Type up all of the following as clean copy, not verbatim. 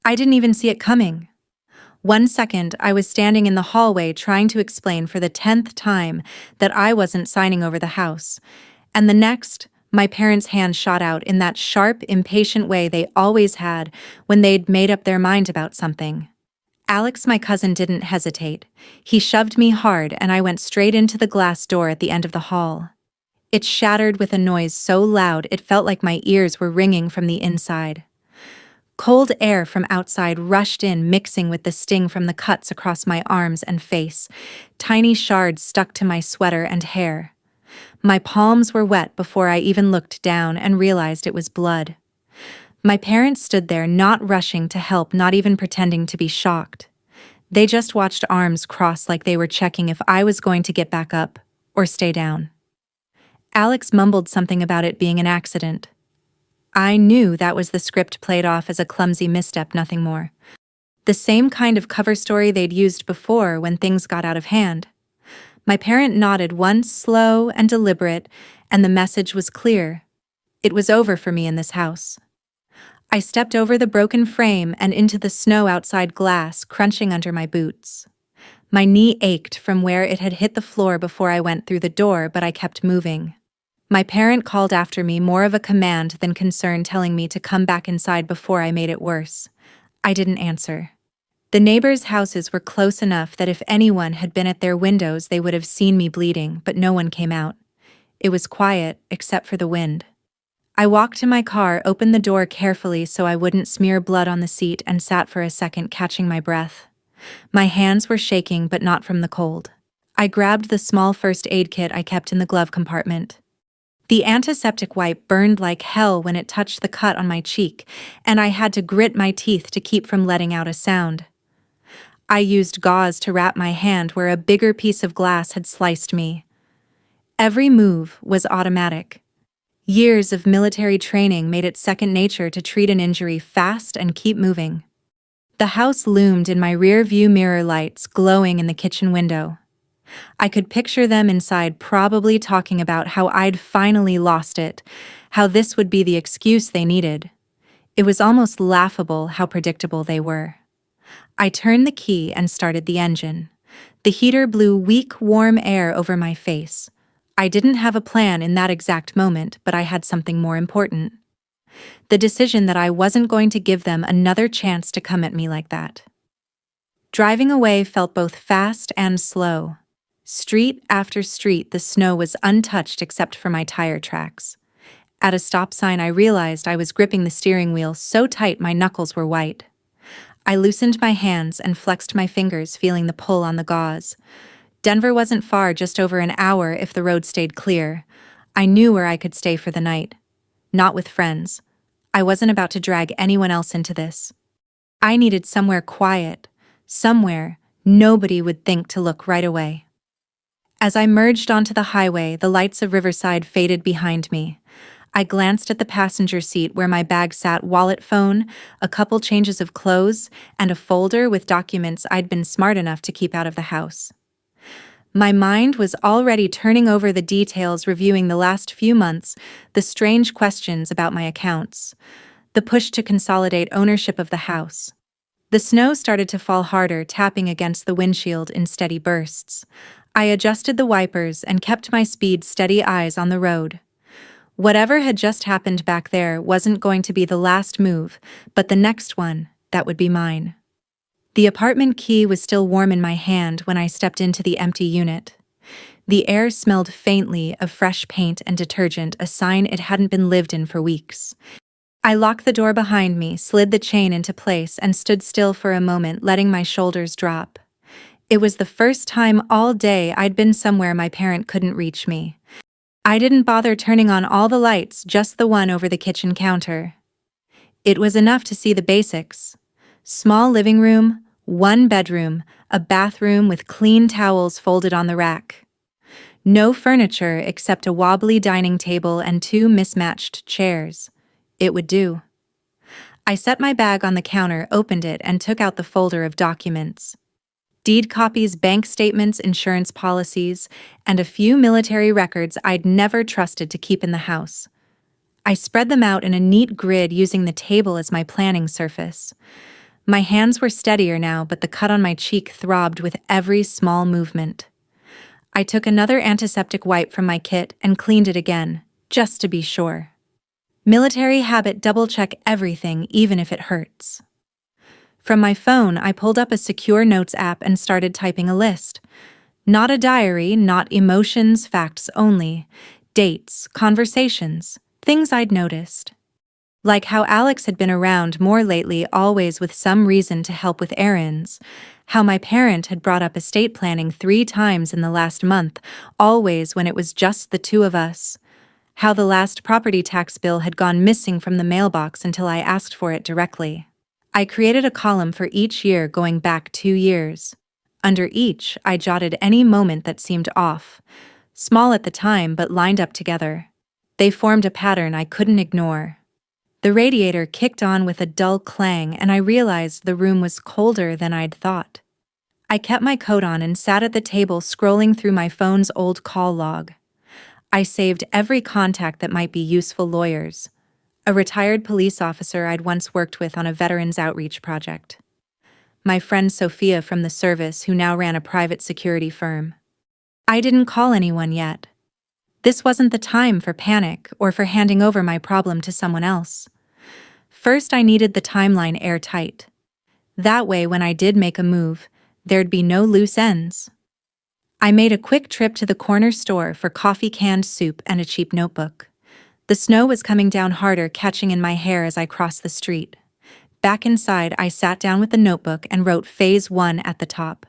I didn't even see it coming. One second, I was standing in the hallway trying to explain for the 10th time that I wasn't signing over the house. And the next, my parents' hand shot out in that sharp, impatient way they always had when they'd made up their mind about something. Alex, my cousin, didn't hesitate. He shoved me hard and I went straight into the glass door at the end of the hall. It shattered with a noise so loud it felt like my ears were ringing from the inside. Cold air from outside rushed in, mixing with the sting from the cuts across my arms and face. Tiny shards stuck to my sweater and hair. My palms were wet before I even looked down and realized it was blood. My parents stood there, not rushing to help, not even pretending to be shocked. They just watched, arms crossed, like they were checking if I was going to get back up or stay down. Alex mumbled something about it being an accident. I knew that was the script played off as a clumsy misstep, nothing more. The same kind of cover story they'd used before when things got out of hand. My parent nodded once, slow and deliberate, and the message was clear. It was over for me in this house. I stepped over the broken frame and into the snow outside, glass crunching under my boots. My knee ached from where it had hit the floor before I went through the door, but I kept moving. My parent called after me, more of a command than concern, telling me to come back inside before I made it worse. I didn't answer. The neighbors' houses were close enough that if anyone had been at their windows they would have seen me bleeding, but no one came out. It was quiet, except for the wind. I walked to my car, opened the door carefully so I wouldn't smear blood on the seat, and sat for a second, catching my breath. My hands were shaking, but not from the cold. I grabbed the small first aid kit I kept in the glove compartment. The antiseptic wipe burned like hell when it touched the cut on my cheek, and I had to grit my teeth to keep from letting out a sound. I used gauze to wrap my hand where a bigger piece of glass had sliced me. Every move was automatic. Years of military training made it second nature to treat an injury fast and keep moving. The house loomed in my rear-view mirror, lights glowing in the kitchen window. I could picture them inside, probably talking about how I'd finally lost it, how this would be the excuse they needed. It was almost laughable how predictable they were. I turned the key and started the engine. The heater blew weak, warm air over my face. I didn't have a plan in that exact moment, but I had something more important. The decision that I wasn't going to give them another chance to come at me like that. Driving away felt both fast and slow. Street after street, the snow was untouched except for my tire tracks. At a stop sign, I realized I was gripping the steering wheel so tight my knuckles were white. I loosened my hands and flexed my fingers, feeling the pull on the gauze. Denver wasn't far, just over an hour if the road stayed clear. I knew where I could stay for the night. Not with friends. I wasn't about to drag anyone else into this. I needed somewhere quiet, somewhere nobody would think to look right away. As I merged onto the highway, the lights of Riverside faded behind me. I glanced at the passenger seat where my bag sat, wallet, phone, a couple changes of clothes, and a folder with documents I'd been smart enough to keep out of the house. My mind was already turning over the details, reviewing the last few months, the strange questions about my accounts, the push to consolidate ownership of the house. The snow started to fall harder, tapping against the windshield in steady bursts. I adjusted the wipers and kept my speed, steady eyes on the road. Whatever had just happened back there wasn't going to be the last move, but the next one, that would be mine. The apartment key was still warm in my hand when I stepped into the empty unit. The air smelled faintly of fresh paint and detergent, a sign it hadn't been lived in for weeks. I locked the door behind me, slid the chain into place, and stood still for a moment, letting my shoulders drop. It was the first time all day I'd been somewhere my parent couldn't reach me. I didn't bother turning on all the lights, just the one over the kitchen counter. It was enough to see the basics. Small living room, one bedroom, a bathroom with clean towels folded on the rack. No furniture except a wobbly dining table and two mismatched chairs. It would do. I set my bag on the counter, opened it, and took out the folder of documents. Deed copies, bank statements, insurance policies, and a few military records I'd never trusted to keep in the house. I spread them out in a neat grid using the table as my planning surface. My hands were steadier now, but the cut on my cheek throbbed with every small movement. I took another antiseptic wipe from my kit and cleaned it again, just to be sure. Military habit: double-check everything, even if it hurts. From my phone, I pulled up a secure notes app and started typing a list. Not a diary, not emotions, facts only. Dates, conversations, things I'd noticed. Like how Alex had been around more lately, always with some reason to help with errands. How my parent had brought up estate planning 3 times in the last month, always when it was just the two of us. How the last property tax bill had gone missing from the mailbox until I asked for it directly. I created a column for each year going back 2 years. Under each, I jotted any moment that seemed off. Small at the time, but lined up together. They formed a pattern I couldn't ignore. The radiator kicked on with a dull clang, and I realized the room was colder than I'd thought. I kept my coat on and sat at the table scrolling through my phone's old call log. I saved every contact that might be useful: lawyers, a retired police officer I'd once worked with on a veterans outreach project, my friend Sophia from the service who now ran a private security firm. I didn't call anyone yet. This wasn't the time for panic or for handing over my problem to someone else. First, I needed the timeline airtight. That way, when I did make a move, there'd be no loose ends. I made a quick trip to the corner store for coffee, canned soup, and a cheap notebook. The snow was coming down harder, catching in my hair as I crossed the street. Back inside, I sat down with the notebook and wrote Phase 1 at the top.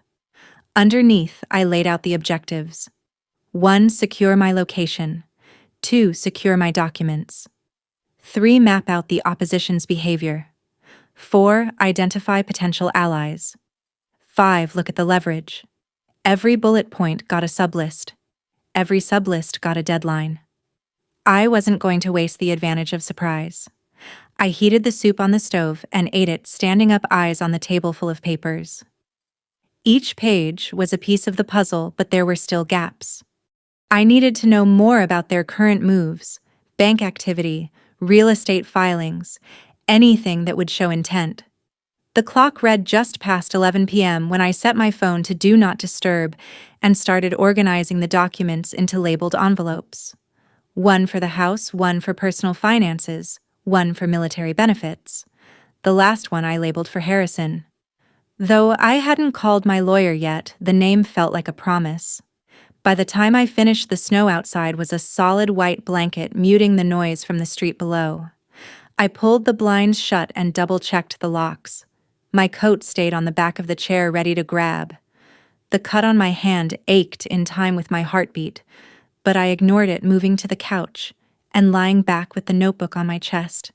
Underneath, I laid out the objectives. 1. Secure my location. 2. Secure my documents. 3. Map out the opposition's behavior. 4. Identify potential allies. 5. Look at the leverage. Every bullet point got a sublist. Every sublist got a deadline. I wasn't going to waste the advantage of surprise. I heated the soup on the stove and ate it, standing up, eyes on the table full of papers. Each page was a piece of the puzzle, but there were still gaps. I needed to know more about their current moves, bank activity, real estate filings, anything that would show intent. The clock read just past 11 p.m. when I set my phone to Do Not Disturb and started organizing the documents into labeled envelopes. 1 for the house, 1 for personal finances, 1 for military benefits. The last one I labeled for Harrison. Though I hadn't called my lawyer yet, the name felt like a promise. By the time I finished, the snow outside was a solid white blanket, muting the noise from the street below. I pulled the blinds shut and double-checked the locks. My coat stayed on the back of the chair, ready to grab. The cut on my hand ached in time with my heartbeat, but I ignored it, moving to the couch and lying back with the notebook on my chest.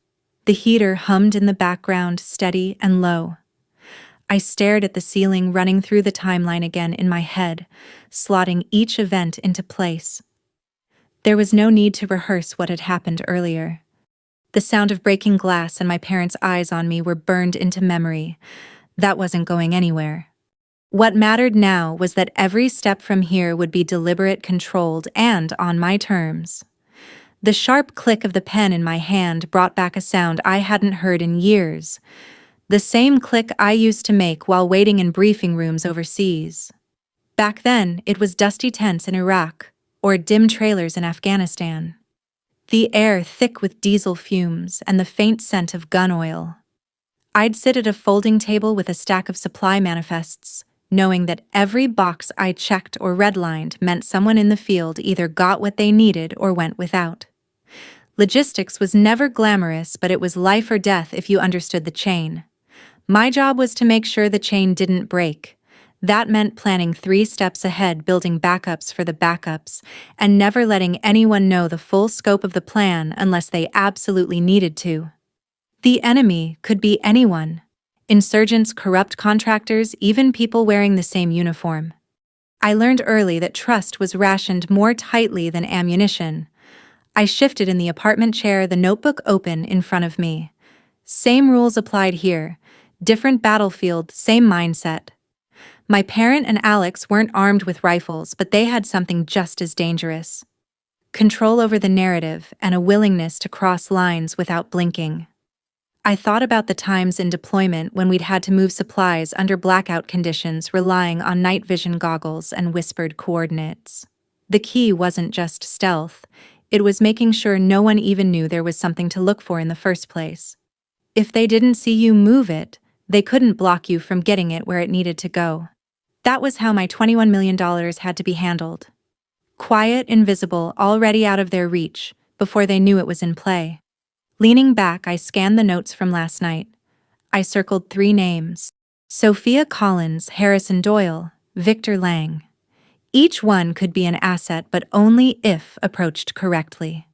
The heater hummed in the background, steady and low. I stared at the ceiling, running through the timeline again in my head, slotting each event into place. There was no need to rehearse what had happened earlier. The sound of breaking glass and my parents' eyes on me were burned into memory. That wasn't going anywhere. What mattered now was that every step from here would be deliberate, controlled, and on my terms. The sharp click of the pen in my hand brought back a sound I hadn't heard in years. The same click I used to make while waiting in briefing rooms overseas. Back then, it was dusty tents in Iraq or dim trailers in Afghanistan. The air thick with diesel fumes and the faint scent of gun oil. I'd sit at a folding table with a stack of supply manifests, knowing that every box I checked or redlined meant someone in the field either got what they needed or went without. Logistics was never glamorous, but it was life or death if you understood the chain. My job was to make sure the chain didn't break. That meant planning 3 steps ahead, building backups for the backups, and never letting anyone know the full scope of the plan unless they absolutely needed to. The enemy could be anyone. Insurgents, corrupt contractors, even people wearing the same uniform. I learned early that trust was rationed more tightly than ammunition. I shifted in the apartment chair, the notebook open in front of me. Same rules applied here. Different battlefield, same mindset. My parent and Alex weren't armed with rifles, but they had something just as dangerous. Control over the narrative and a willingness to cross lines without blinking. I thought about the times in deployment when we'd had to move supplies under blackout conditions, relying on night vision goggles and whispered coordinates. The key wasn't just stealth, it was making sure no one even knew there was something to look for in the first place. If they didn't see you move it, they couldn't block you from getting it where it needed to go. That was how my $21 million had to be handled. Quiet, invisible, already out of their reach, before they knew it was in play. Leaning back, I scanned the notes from last night. I circled 3 names: Sophia Collins, Harrison Doyle, Victor Lang. Each one could be an asset, but only if approached correctly.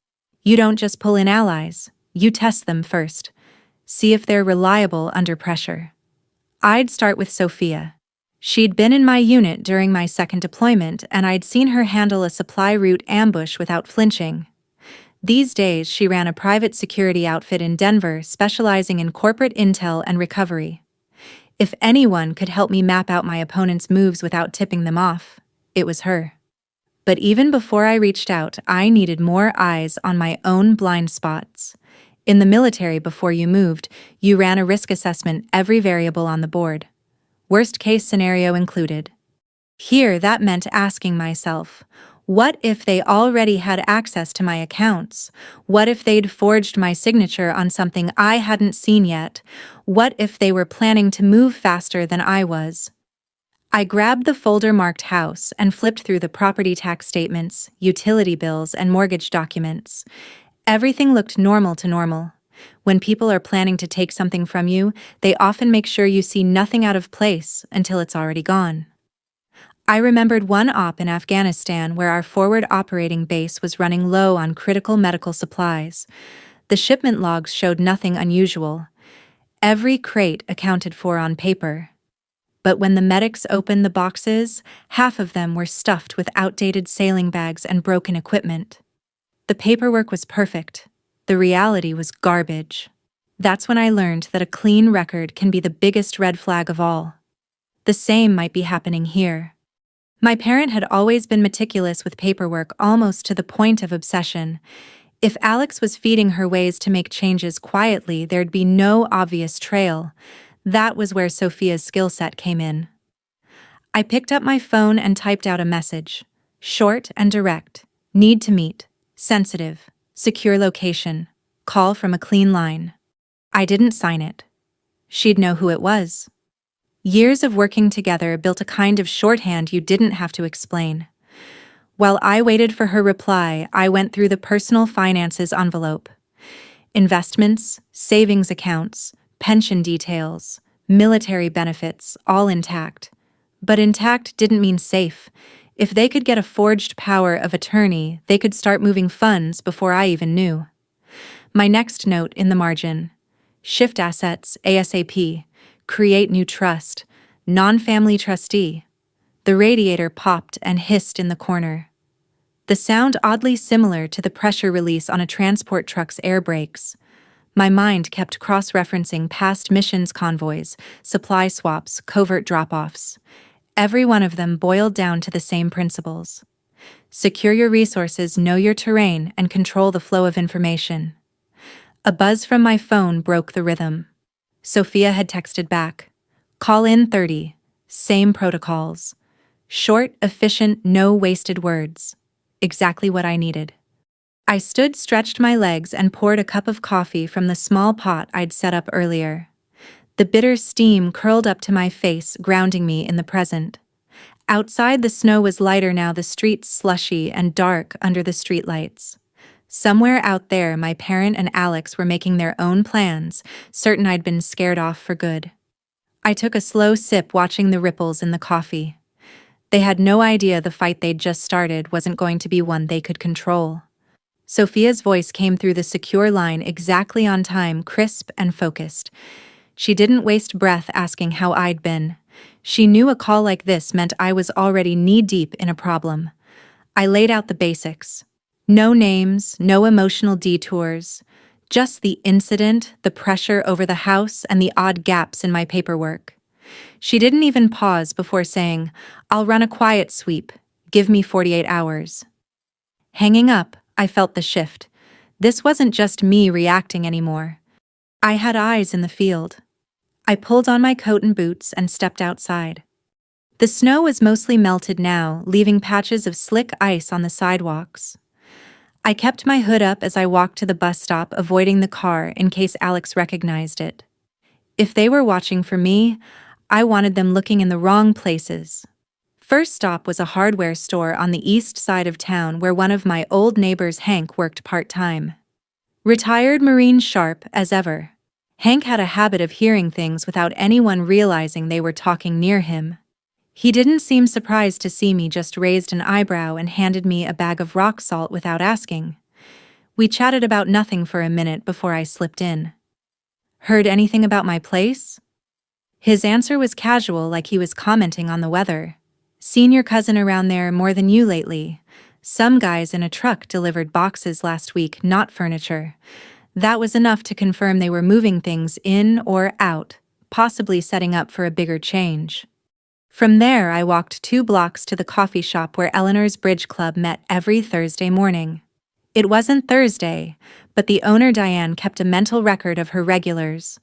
You don't just pull in allies, you test them first. See if they're reliable under pressure. I'd start with Sophia. She'd been in my unit during my second deployment, and I'd seen her handle a supply route ambush without flinching. These days, she ran a private security outfit in Denver specializing in corporate intel and recovery. If anyone could help me map out my opponent's moves without tipping them off, it was her. But even before I reached out, I needed more eyes on my own blind spots. In the military, before you moved, you ran a risk assessment every variable on the board. Worst-case scenario included. Here, that meant asking myself, what if they already had access to my accounts? What if they'd forged my signature on something I hadn't seen yet? What if they were planning to move faster than I was? I grabbed the folder marked House and flipped through the property tax statements, utility bills, and mortgage documents. Everything looked normal to normal. When people are planning to take something from you, they often make sure you see nothing out of place until it's already gone. I remembered one op in Afghanistan where our forward operating base was running low on critical medical supplies. The shipment logs showed nothing unusual. Every crate accounted for on paper. But when the medics opened the boxes, half of them were stuffed with outdated sailing bags and broken equipment. The paperwork was perfect. The reality was garbage. That's when I learned that a clean record can be the biggest red flag of all. The same might be happening here. My parent had always been meticulous with paperwork, almost to the point of obsession. If Alex was feeding her ways to make changes quietly, there'd be no obvious trail. That was where Sophia's skill set came in. I picked up my phone and typed out a message. Short and direct. Need to meet. Sensitive. Secure location. Call from a clean line. I didn't sign it. She'd know who it was. Years of working together built a kind of shorthand you didn't have to explain. While I waited for her reply, I went through the personal finances envelope. Investments, savings accounts, pension details, military benefits, all intact. But intact didn't mean safe. If they could get a forged power of attorney, they could start moving funds before I even knew. My next note in the margin: shift assets ASAP, create new trust, non-family trustee. The radiator popped and hissed in the corner. The sound oddly similar to the pressure release on a transport truck's air brakes. My mind kept cross-referencing past missions convoys, supply swaps, covert drop-offs. Every one of them boiled down to the same principles. Secure your resources, know your terrain, and control the flow of information. A buzz from my phone broke the rhythm. Sophia had texted back. Call in 30. Same protocols. Short, efficient, no wasted words. Exactly what I needed. I stood, stretched my legs, and poured a cup of coffee from the small pot I'd set up earlier. The bitter steam curled up to my face, grounding me in the present. Outside, the snow was lighter now, the streets slushy and dark under the streetlights. Somewhere out there, my parent and Alex were making their own plans, certain I'd been scared off for good. I took a slow sip, watching the ripples in the coffee. They had no idea the fight they'd just started wasn't going to be one they could control. Sophia's voice came through the secure line exactly on time, crisp and focused. She didn't waste breath asking how I'd been. She knew a call like this meant I was already knee-deep in a problem. I laid out the basics. No names, no emotional detours. Just the incident, the pressure over the house, and the odd gaps in my paperwork. She didn't even pause before saying, "I'll run a quiet sweep. Give me 48 hours." Hanging up, I felt the shift. This wasn't just me reacting anymore. I had eyes in the field. I pulled on my coat and boots and stepped outside. The snow was mostly melted now, leaving patches of slick ice on the sidewalks. I kept my hood up as I walked to the bus stop, avoiding the car in case Alex recognized it. If they were watching for me, I wanted them looking in the wrong places. First stop was a hardware store on the east side of town where one of my old neighbors, Hank, worked part-time. Retired Marine sharp as ever, Hank had a habit of hearing things without anyone realizing they were talking near him. He didn't seem surprised to see me, just raised an eyebrow and handed me a bag of rock salt without asking. We chatted about nothing for a minute before I slipped in. "Heard anything about my place?" His answer was casual, like he was commenting on the weather. "Seen your cousin around there more than you lately. Some guys in a truck delivered boxes last week, not furniture." That was enough to confirm they were moving things in or out, possibly setting up for a bigger change. From there, I walked 2 blocks to the coffee shop where Eleanor's bridge club met every Thursday morning. It wasn't Thursday, but the owner, Diane, kept a mental record of her regulars.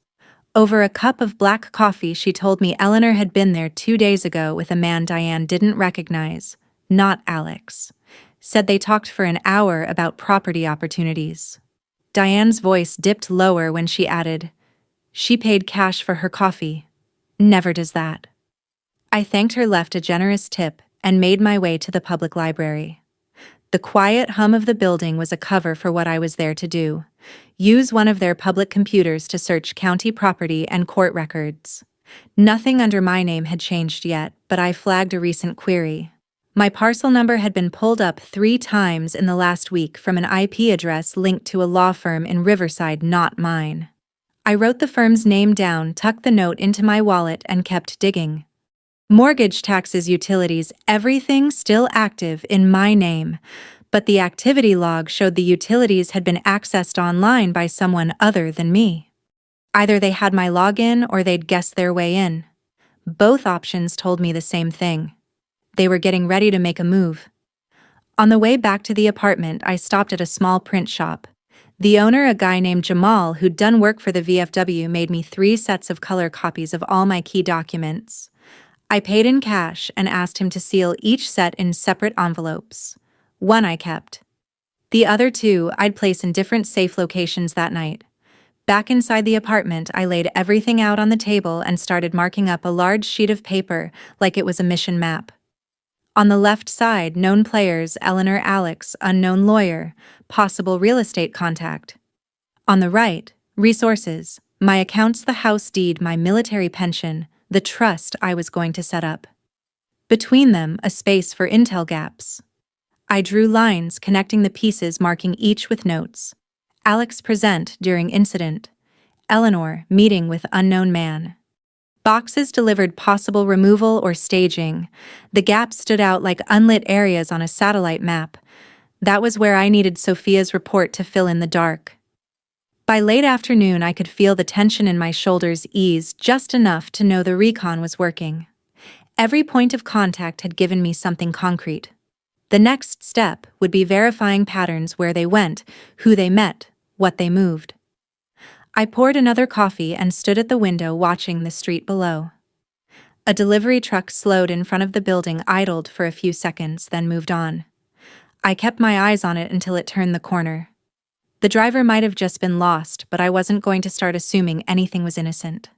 Over a cup of black coffee, she told me Eleanor had been there 2 days ago with a man Diane didn't recognize, not Alex. Said they talked for an hour about property opportunities. Diane's voice dipped lower when she added, "She paid cash for her coffee. Never does that." I thanked her, left a generous tip, and made my way to the public library. The quiet hum of the building was a cover for what I was there to do: use one of their public computers to search county property and court records. Nothing under my name had changed yet, but I flagged a recent query. My parcel number had been pulled up 3 times in the last week from an IP address linked to a law firm in Riverside, not mine. I wrote the firm's name down, tucked the note into my wallet, and kept digging. Mortgage, taxes, utilities, everything still active in my name, but the activity log showed the utilities had been accessed online by someone other than me. Either they had my login or they'd guessed their way in. Both options told me the same thing: they were getting ready to make a move. On the way back to the apartment, I stopped at a small print shop. The owner, a guy named Jamal who'd done work for the VFW, made me 3 sets of color copies of all my key documents. I paid in cash and asked him to seal each set in separate envelopes. One I kept. The other 2 I'd place in different safe locations that night. Back inside the apartment, I laid everything out on the table and started marking up a large sheet of paper like it was a mission map. On the left side, known players: Eleanor, Alex, unknown lawyer, possible real estate contact. On the right, resources: my accounts, the house deed, my military pension, the trust I was going to set up. Between them, a space for intel gaps. I drew lines connecting the pieces, marking each with notes. Alex, present during incident. Eleanor, meeting with unknown man. Boxes delivered, possible removal or staging. The gaps stood out like unlit areas on a satellite map. That was where I needed Sophia's report to fill in the dark. By late afternoon, I could feel the tension in my shoulders ease just enough to know the recon was working. Every point of contact had given me something concrete. The next step would be verifying patterns: where they went, who they met, what they moved. I poured another coffee and stood at the window watching the street below. A delivery truck slowed in front of the building, idled for a few seconds, then moved on. I kept my eyes on it until it turned the corner. The driver might have just been lost, but I wasn't going to start assuming anything was innocent.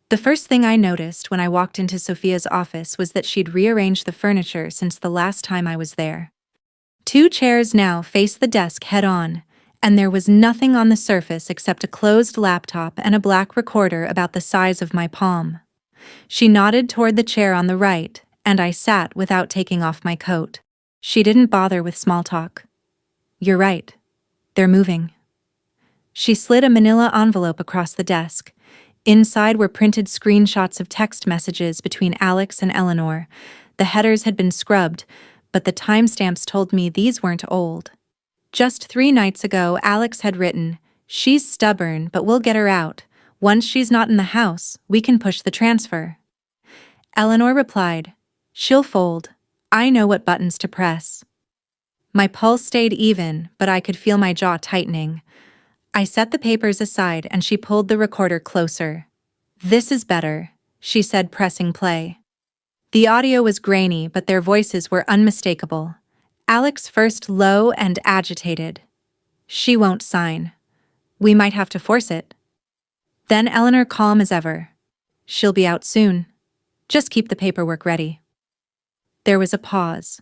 The first thing I noticed when I walked into Sophia's office was that she'd rearranged the furniture since the last time I was there. 2 chairs now faced the desk head-on, and there was nothing on the surface except a closed laptop and a black recorder about the size of my palm. She nodded toward the chair on the right, and I sat without taking off my coat. She didn't bother with small talk. "You're right. They're moving." She slid a manila envelope across the desk. Inside were printed screenshots of text messages between Alex and Eleanor. The headers had been scrubbed, but the timestamps told me these weren't old. Just 3 nights ago, Alex had written, "She's stubborn, but we'll get her out. Once she's not in the house, we can push the transfer." Eleanor replied, "She'll fold. I know what buttons to press." My pulse stayed even, but I could feel my jaw tightening. I set the papers aside and she pulled the recorder closer. "This is better," she said, pressing play. The audio was grainy, but their voices were unmistakable. Alex first low and agitated. "She won't sign. We might have to force it." Then Eleanor calm as ever. "She'll be out soon. Just keep the paperwork ready." There was a pause.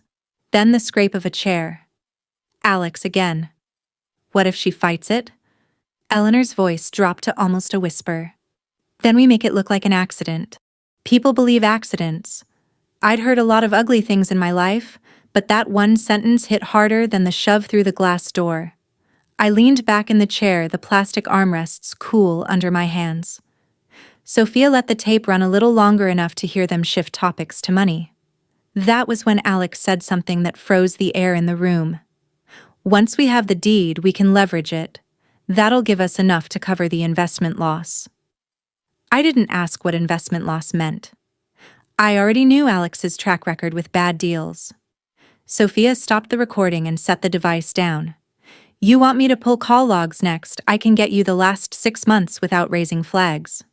Then the scrape of a chair. Alex again. "What if she fights it?" Eleanor's voice dropped to almost a whisper. "Then we make it look like an accident. People believe accidents. I'd heard a lot of ugly things in my life, but that one sentence hit harder than the shove through the glass door." I leaned back in the chair, the plastic armrests cool under my hands. Sophia let the tape run a little longer enough to hear them shift topics to money. That was when Alex said something that froze the air in the room. "Once we have the deed, we can leverage it. That'll give us enough to cover the investment loss." I didn't ask what investment loss meant. I already knew Alex's track record with bad deals. Sophia stopped the recording and set the device down. "You want me to pull call logs next? I can get you the last 6 months without raising flags."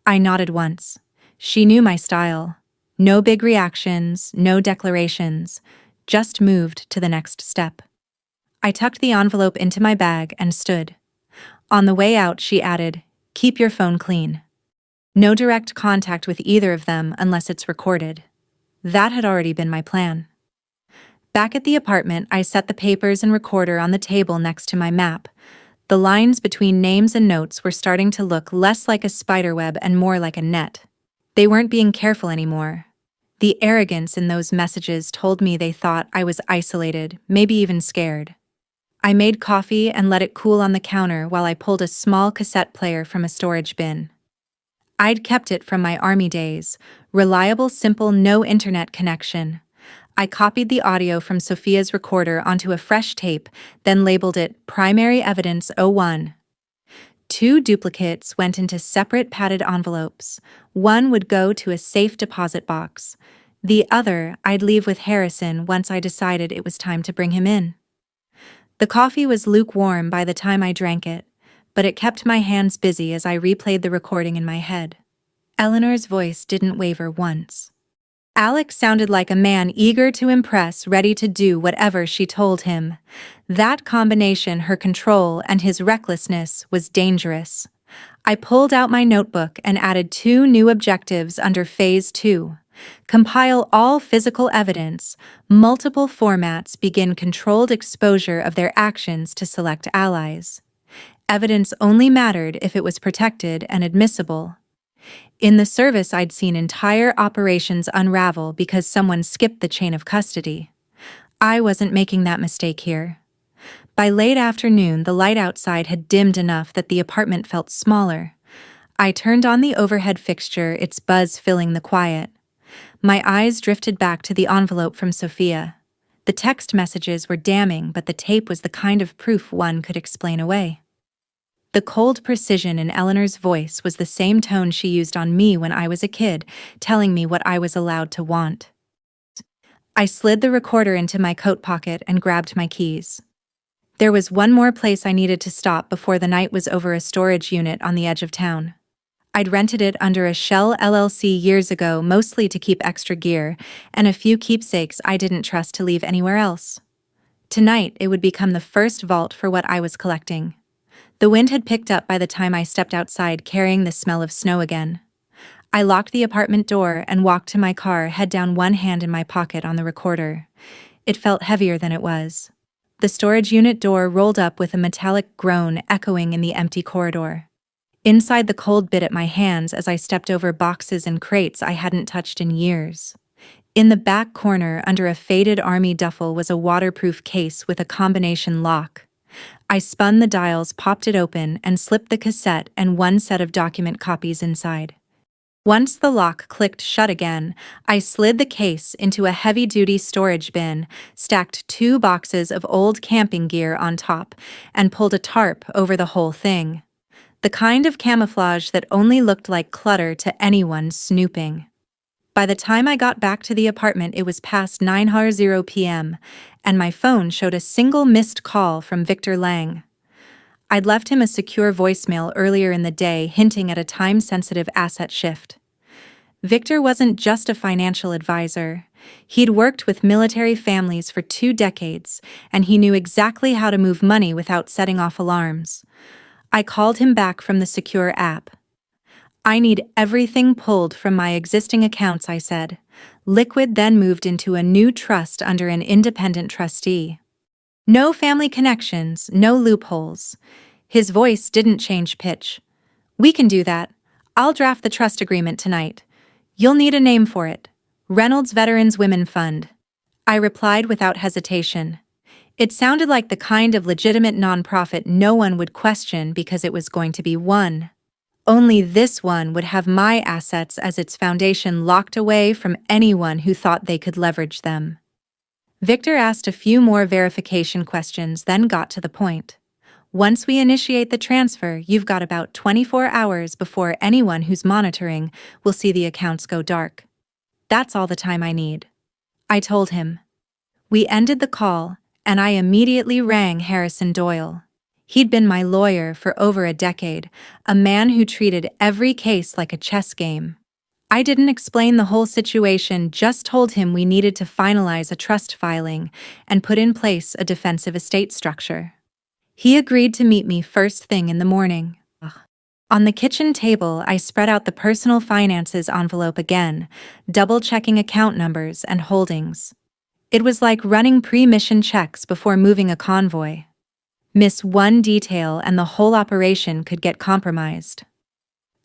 I nodded once. She knew my style. No big reactions, no declarations, just moved to the next step. I tucked the envelope into my bag and stood. On the way out, she added, "Keep your phone clean. No direct contact with either of them unless it's recorded." That had already been my plan. Back at the apartment, I set the papers and recorder on the table next to my map. The lines between names and notes were starting to look less like a spiderweb and more like a net. They weren't being careful anymore. The arrogance in those messages told me they thought I was isolated, maybe even scared. I made coffee and let it cool on the counter while I pulled a small cassette player from a storage bin. I'd kept it from my army days, reliable, simple, no internet connection. I copied the audio from Sophia's recorder onto a fresh tape, then labeled it Primary Evidence 01. 2 duplicates went into separate padded envelopes. One would go to a safe deposit box. The other I'd leave with Harrison once I decided it was time to bring him in. The coffee was lukewarm by the time I drank it, but it kept my hands busy as I replayed the recording in my head. Eleanor's voice didn't waver once. Alex sounded like a man eager to impress, ready to do whatever she told him. That combination, her control and his recklessness, was dangerous. I pulled out my notebook and added 2 new objectives under Phase 2. Compile all physical evidence, multiple formats, begin controlled exposure of their actions to select allies. Evidence only mattered if it was protected and admissible. In the service, I'd seen entire operations unravel because someone skipped the chain of custody. I wasn't making that mistake here. By late afternoon, the light outside had dimmed enough that the apartment felt smaller. I turned on the overhead fixture, its buzz filling the quiet. My eyes drifted back to the envelope from Sophia. The text messages were damning, but the tape was the kind of proof one could explain away. The cold precision in Eleanor's voice was the same tone she used on me when I was a kid, telling me what I was allowed to want. I slid the recorder into my coat pocket and grabbed my keys. There was one more place I needed to stop before the night was over: a storage unit on the edge of town. I'd rented it under a Shell LLC years ago, mostly to keep extra gear and a few keepsakes I didn't trust to leave anywhere else. Tonight, it would become the first vault for what I was collecting. The wind had picked up by the time I stepped outside, carrying the smell of snow again. I locked the apartment door and walked to my car, head down, one hand in my pocket on the recorder. It felt heavier than it was. The storage unit door rolled up with a metallic groan echoing in the empty corridor. Inside, the cold bit at my hands as I stepped over boxes and crates I hadn't touched in years. In the back corner, under a faded army duffel, was a waterproof case with a combination lock. I spun the dials, popped it open, and slipped the cassette and one set of document copies inside. Once the lock clicked shut again, I slid the case into a heavy-duty storage bin, stacked 2 boxes of old camping gear on top, and pulled a tarp over the whole thing. The kind of camouflage that only looked like clutter to anyone snooping. By the time I got back to the apartment, it was past 9:00 p.m., and my phone showed a single missed call from Victor Lang. I'd left him a secure voicemail earlier in the day hinting at a time-sensitive asset shift. Victor wasn't just a financial advisor. He'd worked with military families for 2 decades, and he knew exactly how to move money without setting off alarms. I called him back from the secure app. "I need everything pulled from my existing accounts," I said. Liquid then moved into a new trust under an independent trustee. No family connections, no loopholes. His voice didn't change pitch. "We can do that. I'll draft the trust agreement tonight. You'll need a name for it. Reynolds Veterans Women Fund." I replied without hesitation. It sounded like the kind of legitimate nonprofit no one would question because it was going to be one. Only this one would have my assets as its foundation locked away from anyone who thought they could leverage them. Victor asked a few more verification questions, then got to the point. "Once we initiate the transfer, you've got about 24 hours before anyone who's monitoring will see the accounts go dark. That's all the time I need," I told him. We ended the call, and I immediately rang Harrison Doyle. He'd been my lawyer for over a decade, a man who treated every case like a chess game. I didn't explain the whole situation, just told him we needed to finalize a trust filing and put in place a defensive estate structure. He agreed to meet me first thing in the morning. On the kitchen table, I spread out the personal finances envelope again, double-checking account numbers and holdings. It was like running pre-mission checks before moving a convoy. Miss one detail and the whole operation could get compromised.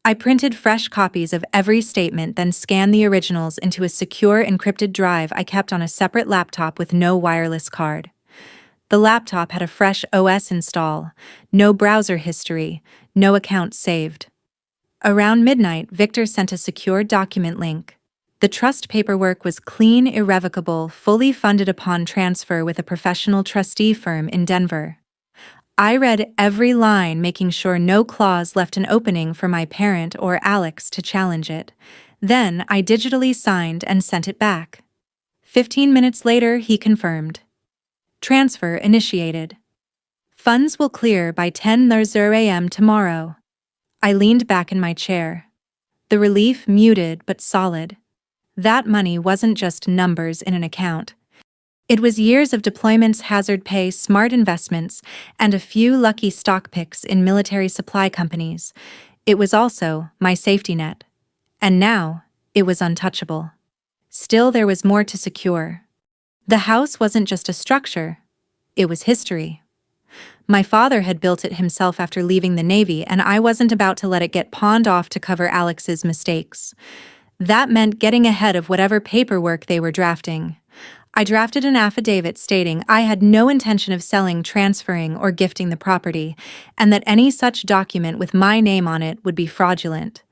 I printed fresh copies of every statement, then scanned the originals into a secure encrypted drive I kept on a separate laptop with no wireless card. The laptop had a fresh OS install, no browser history, no accounts saved. Around midnight, Victor sent a secure document link. The trust paperwork was clean, irrevocable, fully funded upon transfer with a professional trustee firm in Denver. I read every line, making sure no clause left an opening for my parent or Alex to challenge it. Then I digitally signed and sent it back. 15 minutes later, he confirmed. "Transfer initiated. Funds will clear by 10:00 a.m. tomorrow." I leaned back in my chair. The relief muted but solid. That money wasn't just numbers in an account. It was years of deployments, hazard pay, smart investments, and a few lucky stock picks in military supply companies. It was also my safety net. And now, it was untouchable. Still, there was more to secure. The house wasn't just a structure. It was history. My father had built it himself after leaving the Navy, and I wasn't about to let it get pawned off to cover Alex's mistakes. That meant getting ahead of whatever paperwork they were drafting. I drafted an affidavit stating I had no intention of selling, transferring, or gifting the property, and that any such document with my name on it would be fraudulent.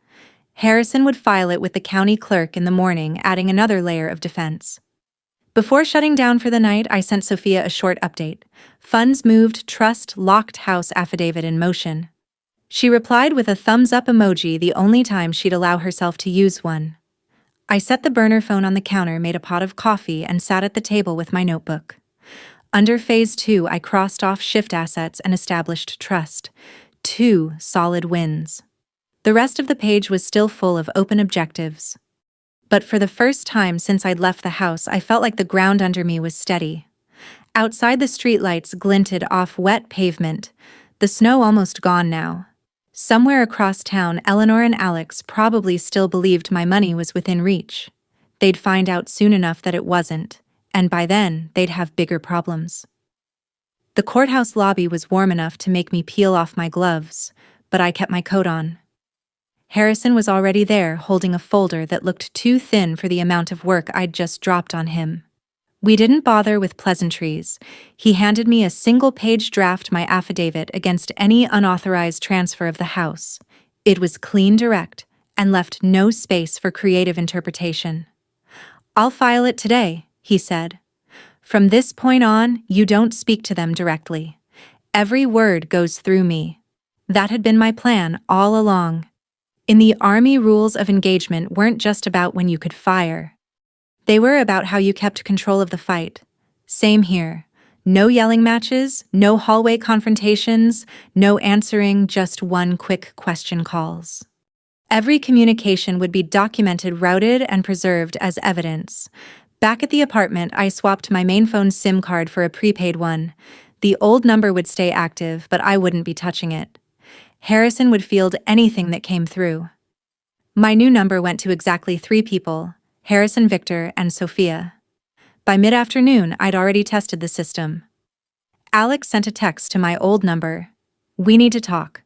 Harrison would file it with the county clerk in the morning, adding another layer of defense. Before shutting down for the night, I sent Sophia a short update. "Funds moved, trust locked, house affidavit in motion." She replied with a thumbs-up emoji, the only time she'd allow herself to use one. I set the burner phone on the counter, made a pot of coffee, and sat at the table with my notebook. Under Phase 2, I crossed off shift assets and established trust. 2 solid wins. The rest of the page was still full of open objectives. But for the first time since I'd left the house, I felt like the ground under me was steady. Outside, the streetlights glinted off wet pavement, the snow almost gone now. Somewhere across town, Eleanor and Alex probably still believed my money was within reach. They'd find out soon enough that it wasn't, and by then, they'd have bigger problems. The courthouse lobby was warm enough to make me peel off my gloves, but I kept my coat on. Harrison was already there, holding a folder that looked too thin for the amount of work I'd just dropped on him. We didn't bother with pleasantries. He handed me a single-page draft, my affidavit against any unauthorized transfer of the house. It was clean, direct, and left no space for creative interpretation. "I'll file it today," he said. "From this point on, you don't speak to them directly. Every word goes through me." That had been my plan all along. In the Army, rules of engagement weren't just about when you could fire. They were about how you kept control of the fight. Same here. No yelling matches, no hallway confrontations, no answering just one quick question calls. Every communication would be documented, routed, and preserved as evidence. Back at the apartment, I swapped my main phone's SIM card for a prepaid one. The old number would stay active, but I wouldn't be touching it. Harrison would field anything that came through. My new number went to exactly 3 people: Harrison, Victor, and Sophia. By mid-afternoon, I'd already tested the system. Alex sent a text to my old number. "We need to talk.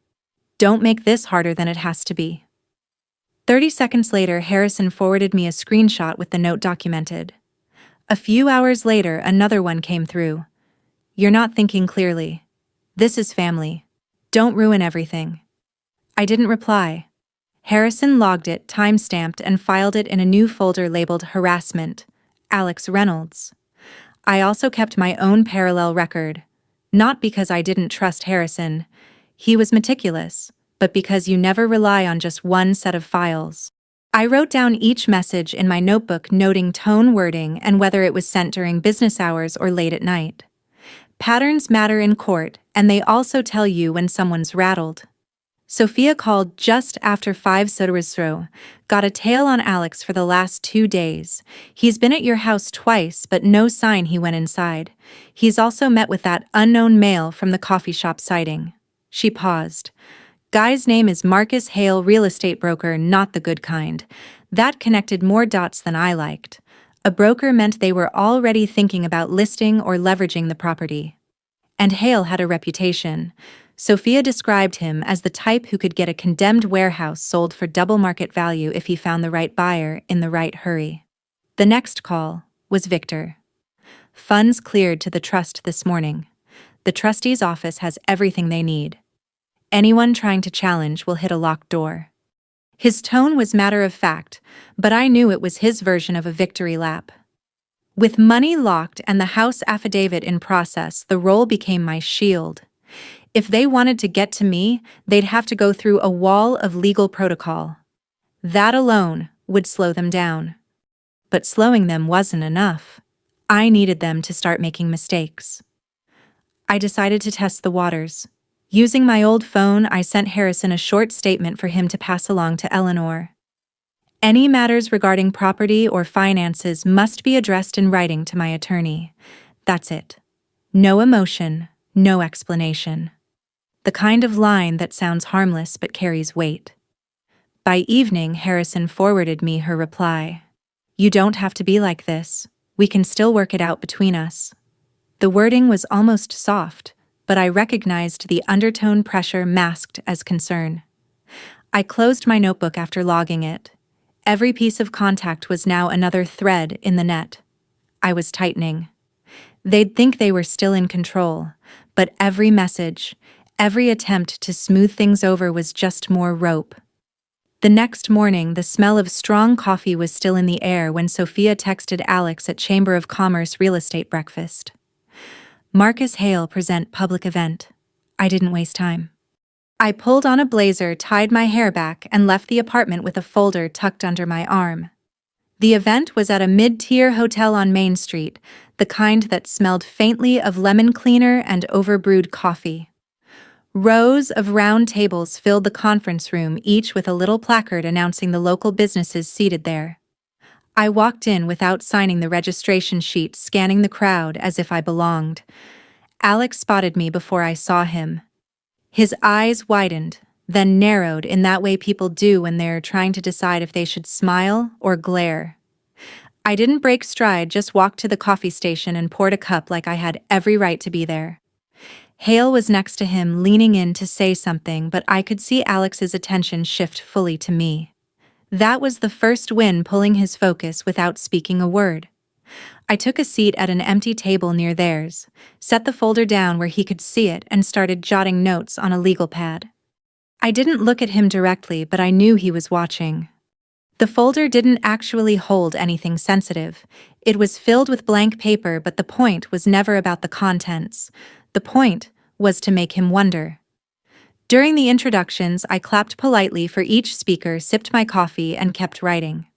Don't make this harder than it has to be." 30 seconds later, Harrison forwarded me a screenshot with the note documented. A few hours later, another one came through. "You're not thinking clearly. This is family. Don't ruin everything." I didn't reply. Harrison logged it, time-stamped, and filed it in a new folder labeled Harassment, Alex Reynolds. I also kept my own parallel record, not because I didn't trust Harrison. He was meticulous, but because you never rely on just one set of files. I wrote down each message in my notebook, noting tone, wording, and whether it was sent during business hours or late at night. Patterns matter in court, and they also tell you when someone's rattled. Sophia called just after 5 Sotorisro, got a tail on Alex for the last 2 days. He's been at your house twice, but no sign he went inside. He's also met with that unknown male from the coffee shop sighting. She paused. Guy's name is Marcus Hale, real estate broker, not the good kind. That connected more dots than I liked. A broker meant they were already thinking about listing or leveraging the property. And Hale had a reputation. Sophia described him as the type who could get a condemned warehouse sold for double market value if he found the right buyer in the right hurry. The next call was Victor. "Funds cleared to the trust this morning. The trustee's office has everything they need. Anyone trying to challenge will hit a locked door." His tone was matter of fact, but I knew it was his version of a victory lap. With money locked and the house affidavit in process, the role became my shield. If they wanted to get to me, they'd have to go through a wall of legal protocol. That alone would slow them down. But slowing them wasn't enough. I needed them to start making mistakes. I decided to test the waters. Using my old phone, I sent Harrison a short statement for him to pass along to Eleanor. Any matters regarding property or finances must be addressed in writing to my attorney. That's it. No emotion, no explanation. The kind of line that sounds harmless but carries weight. By evening, Harrison forwarded me her reply. "You don't have to be like this. We can still work it out between us." The wording was almost soft, but I recognized the undertone pressure masked as concern. I closed my notebook after logging it. Every piece of contact was now another thread in the net. I was tightening. They'd think they were still in control, but every message, every attempt to smooth things over was just more rope. The next morning, the smell of strong coffee was still in the air when Sophia texted Alex at Chamber of Commerce real estate breakfast. "Marcus Hale present public event." I didn't waste time. I pulled on a blazer, tied my hair back, and left the apartment with a folder tucked under my arm. The event was at a mid-tier hotel on Main Street, the kind that smelled faintly of lemon cleaner and overbrewed coffee. Rows of round tables filled the conference room, each with a little placard announcing the local businesses seated there. I walked in without signing the registration sheet, scanning the crowd as if I belonged. Alex spotted me before I saw him. His eyes widened, then narrowed in that way people do when they're trying to decide if they should smile or glare. I didn't break stride, just walked to the coffee station and poured a cup like I had every right to be there. Hale was next to him, leaning in to say something, but I could see Alex's attention shift fully to me. That was the first win, pulling his focus without speaking a word. I took a seat at an empty table near theirs, set the folder down where he could see it, and started jotting notes on a legal pad. I didn't look at him directly, but I knew he was watching. The folder didn't actually hold anything sensitive. It was filled with blank paper, but the point was never about the contents. The point was to make him wonder. During the introductions, I clapped politely for each speaker, sipped my coffee, and kept writing.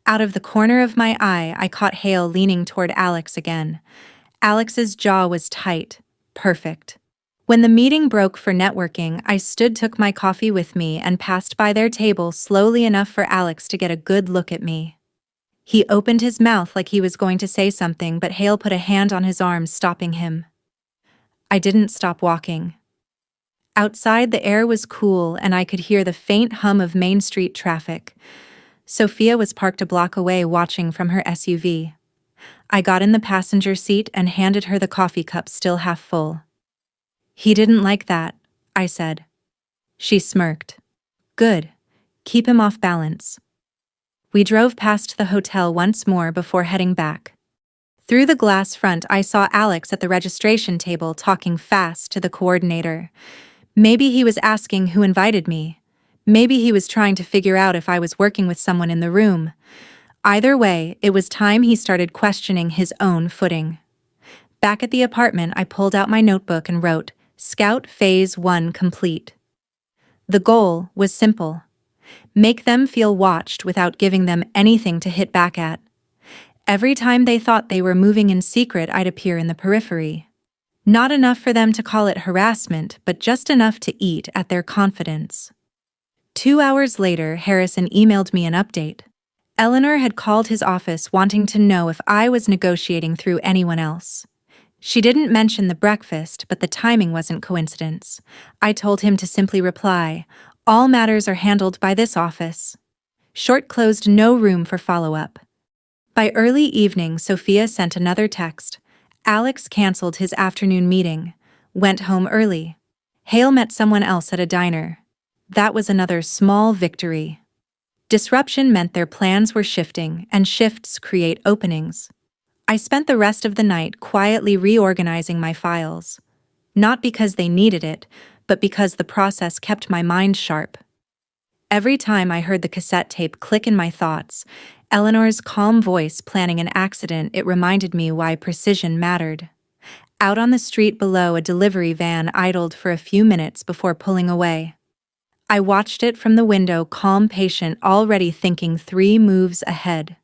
Out of the corner of my eye, I caught Hale leaning toward Alex again. Alex's jaw was tight. Perfect. When the meeting broke for networking, I took my coffee with me and passed by their table slowly enough for Alex to get a good look at me. He opened his mouth like he was going to say something, but Hale put a hand on his arm, stopping him. I didn't stop walking. Outside, the air was cool and I could hear the faint hum of Main Street traffic. Sophia was parked a block away watching from her SUV. I got in the passenger seat and handed her the coffee cup still half full. "He didn't like that," I said. She smirked. "Good. Keep him off balance." We drove past the hotel once more before heading back. Through the glass front, I saw Alex at the registration table talking fast to the coordinator. Maybe he was asking who invited me. Maybe he was trying to figure out if I was working with someone in the room. Either way, it was time he started questioning his own footing. Back at the apartment, I pulled out my notebook and wrote, "Scout Phase 1 complete." The goal was simple. Make them feel watched without giving them anything to hit back at. Every time they thought they were moving in secret, I'd appear in the periphery. Not enough for them to call it harassment, but just enough to eat at their confidence. 2 hours later, Harrison emailed me an update. Eleanor had called his office wanting to know if I was negotiating through anyone else. She didn't mention the breakfast, but the timing wasn't coincidence. I told him to simply reply, "All matters are handled by this office." Short closed, no room for follow-up. By early evening, Sophia sent another text. Alex canceled his afternoon meeting, went home early. Hale met someone else at a diner. That was another small victory. Disruption meant their plans were shifting, and shifts create openings. I spent the rest of the night quietly reorganizing my files. Not because they needed it, but because the process kept my mind sharp. Every time I heard the cassette tape click in my thoughts, Eleanor's calm voice planning an accident, it reminded me why precision mattered. Out on the street below, a delivery van idled for a few minutes before pulling away. I watched it from the window, calm, patient, already thinking 3 moves ahead.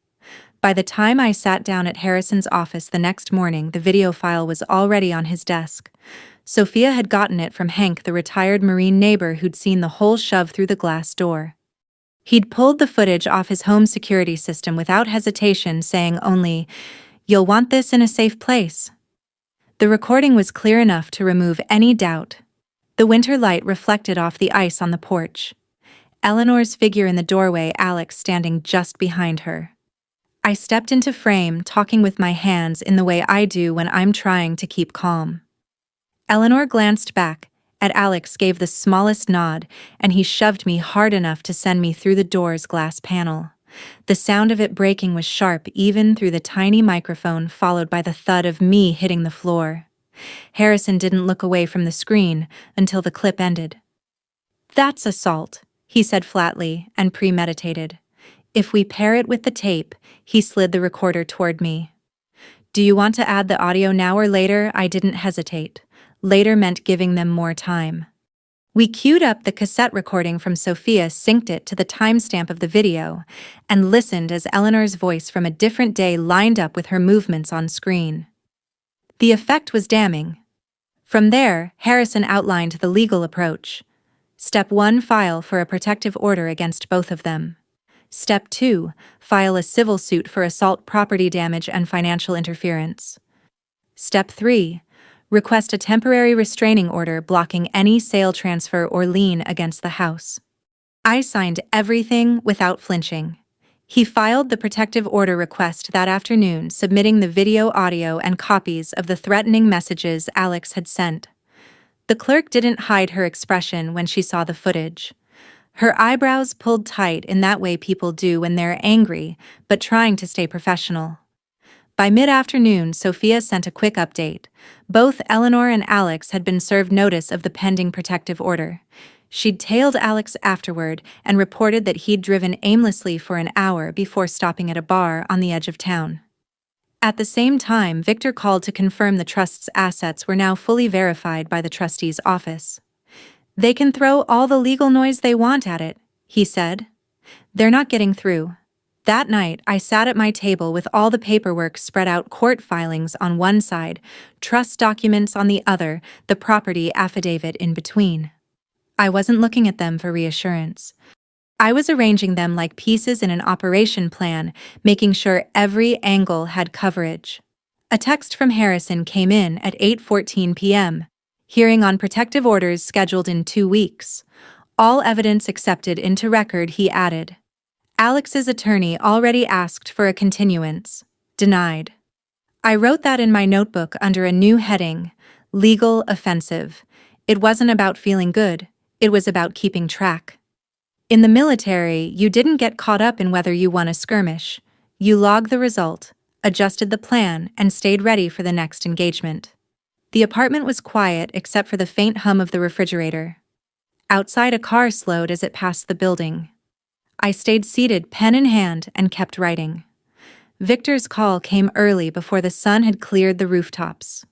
By the time I sat down at Harrison's office the next morning, the video file was already on his desk. Sophia had gotten it from Hank, the retired Marine neighbor who'd seen the whole shove through the glass door. He'd pulled the footage off his home security system without hesitation, saying only, "You'll want this in a safe place." The recording was clear enough to remove any doubt. The winter light reflected off the ice on the porch. Eleanor's figure in the doorway, Alex standing just behind her. I stepped into frame, talking with my hands in the way I do when I'm trying to keep calm. Eleanor glanced back at Alex, gave the smallest nod, and he shoved me hard enough to send me through the door's glass panel. The sound of it breaking was sharp even through the tiny microphone, followed by the thud of me hitting the floor. Harrison didn't look away from the screen until the clip ended. "That's assault," he said flatly and premeditated. "If we pair it with the tape," he slid the recorder toward me. "Do you want to add the audio now or later?" I didn't hesitate. Later meant giving them more time. We queued up the cassette recording from Sophia, synced it to the timestamp of the video, and listened as Eleanor's voice from a different day lined up with her movements on screen. The effect was damning. From there, Harrison outlined the legal approach. Step 1, file for a protective order against both of them. Step 2, file a civil suit for assault, property damage, and financial interference. Step 3, request a temporary restraining order blocking any sale, transfer, or lien against the house. I signed everything without flinching. He filed the protective order request that afternoon, submitting the video, audio, and copies of the threatening messages Alex had sent. The clerk didn't hide her expression when she saw the footage. Her eyebrows pulled tight in that way people do when they're angry, but trying to stay professional. By mid-afternoon, Sophia sent a quick update. Both Eleanor and Alex had been served notice of the pending protective order. She'd tailed Alex afterward and reported that he'd driven aimlessly for an hour before stopping at a bar on the edge of town. At the same time, Victor called to confirm the trust's assets were now fully verified by the trustee's office. "They can throw all the legal noise they want at it," he said. "They're not getting through." That night, I sat at my table with all the paperwork spread out, court filings on one side, trust documents on the other, the property affidavit in between. I wasn't looking at them for reassurance. I was arranging them like pieces in an operation plan, making sure every angle had coverage. A text from Harrison came in at 8:14 p.m. Hearing on protective orders scheduled in 2 weeks. All evidence accepted into record, he added. Alex's attorney already asked for a continuance. Denied. I wrote that in my notebook under a new heading, Legal Offensive. It wasn't about feeling good, it was about keeping track. In the military, you didn't get caught up in whether you won a skirmish. You logged the result, adjusted the plan, and stayed ready for the next engagement. The apartment was quiet except for the faint hum of the refrigerator. Outside, a car slowed as it passed the building. I stayed seated, pen in hand, and kept writing. Victor's call came early before the sun had cleared the rooftops.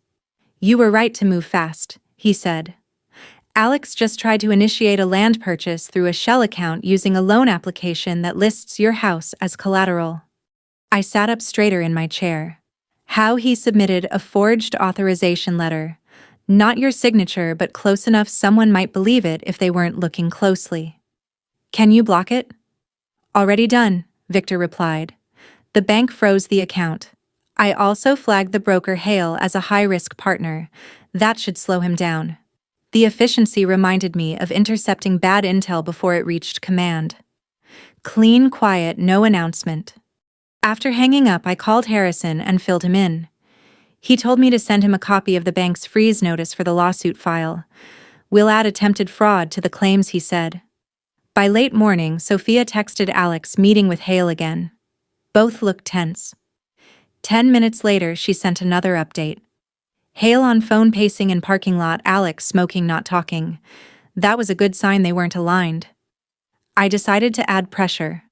You were right to move fast, he said. Alex just tried to initiate a land purchase through a shell account using a loan application that lists your house as collateral. I sat up straighter in my chair. How he submitted a forged authorization letter. Not your signature, but close enough someone might believe it if they weren't looking closely. Can you block it? Already done, Victor replied. The bank froze the account. I also flagged the broker Hale as a high-risk partner. That should slow him down. The efficiency reminded me of intercepting bad intel before it reached command. Clean, quiet, no announcement. After hanging up, I called Harrison and filled him in. He told me to send him a copy of the bank's freeze notice for the lawsuit file. We'll add attempted fraud to the claims, he said. By late morning, Sophia texted Alex, meeting with Hale again. Both looked tense. 10 minutes later, she sent another update. Hale on phone, pacing in parking lot, Alex smoking, not talking. That was a good sign they weren't aligned. I decided to add pressure.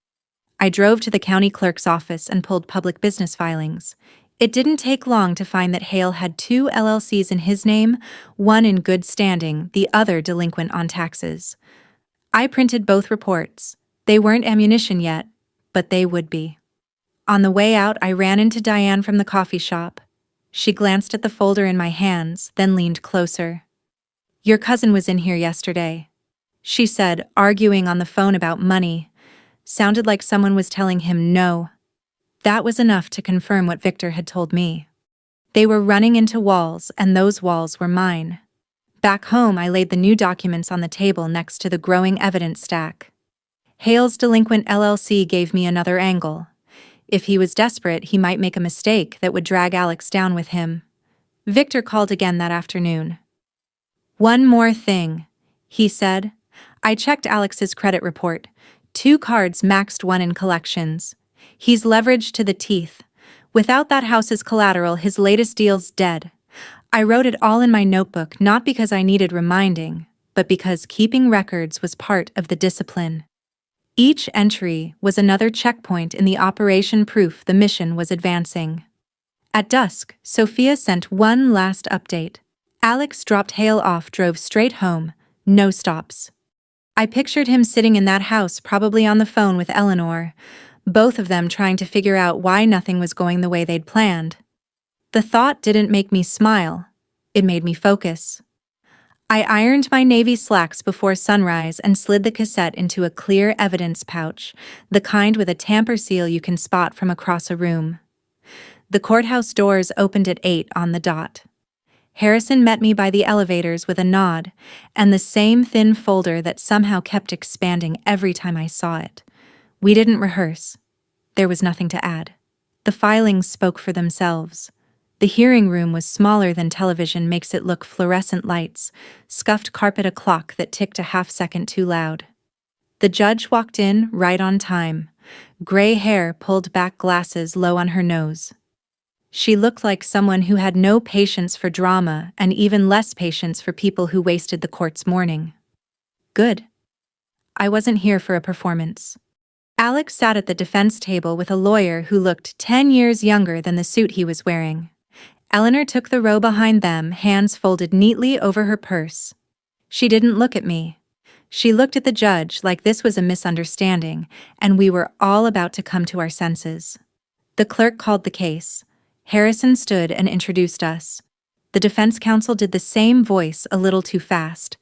I drove to the county clerk's office and pulled public business filings. It didn't take long to find that Hale had 2 LLCs in his name, one in good standing, the other delinquent on taxes. I printed both reports. They weren't ammunition yet, but they would be. On the way out, I ran into Diane from the coffee shop. She glanced at the folder in my hands, then leaned closer. Your cousin was in here yesterday, she said, arguing on the phone about money. Sounded like someone was telling him no. That was enough to confirm what Victor had told me. They were running into walls, and those walls were mine. Back home, I laid the new documents on the table next to the growing evidence stack. Hale's delinquent LLC gave me another angle. If he was desperate, he might make a mistake that would drag Alex down with him. Victor called again that afternoon. One more thing, he said. I checked Alex's credit report. 2 cards maxed, 1 in collections. He's leveraged to the teeth. Without that house's collateral, his latest deal's dead. I wrote it all in my notebook, not because I needed reminding, but because keeping records was part of the discipline. Each entry was another checkpoint in the operation, proof the mission was advancing. At dusk, Sophia sent one last update. Alex dropped Hale off, drove straight home, no stops. I pictured him sitting in that house, probably on the phone with Eleanor, both of them trying to figure out why nothing was going the way they'd planned. The thought didn't make me smile. It made me focus. I ironed my navy slacks before sunrise and slid the cassette into a clear evidence pouch, the kind with a tamper seal you can spot from across a room. The courthouse doors opened at 8 on the dot. Harrison met me by the elevators with a nod, and the same thin folder that somehow kept expanding every time I saw it. We didn't rehearse. There was nothing to add. The filings spoke for themselves. The hearing room was smaller than television makes it look, fluorescent lights, scuffed carpet, a clock that ticked a half-second too loud. The judge walked in right on time. Gray hair, pulled back, glasses low on her nose. She looked like someone who had no patience for drama and even less patience for people who wasted the court's morning. Good. I wasn't here for a performance. Alex sat at the defense table with a lawyer who looked 10 years younger than the suit he was wearing. Eleanor took the row behind them, hands folded neatly over her purse. She didn't look at me. She looked at the judge like this was a misunderstanding, and we were all about to come to our senses. The clerk called the case. Harrison stood and introduced us. The defense counsel did the same voice a little too fast.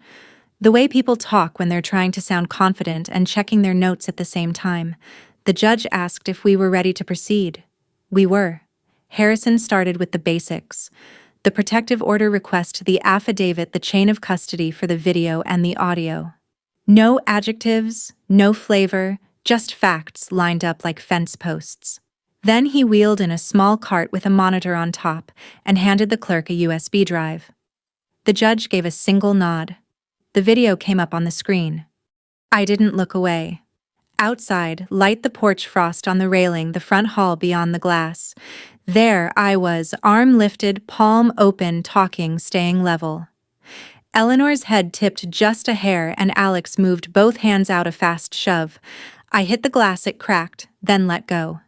The way people talk when they're trying to sound confident and checking their notes at the same time. The judge asked if we were ready to proceed. We were. Harrison started with the basics. The protective order request, the affidavit, the chain of custody for the video and the audio. No adjectives, no flavor, just facts lined up like fence posts. Then he wheeled in a small cart with a monitor on top and handed the clerk a USB drive. The judge gave a single nod. The video came up on the screen. I didn't look away. Outside, light the porch frost on the railing, the front hall beyond the glass. There I was, arm lifted, palm open, talking, staying level. Eleanor's head tipped just a hair and Alex moved both hands out a fast shove. I hit the glass, it cracked, then let go.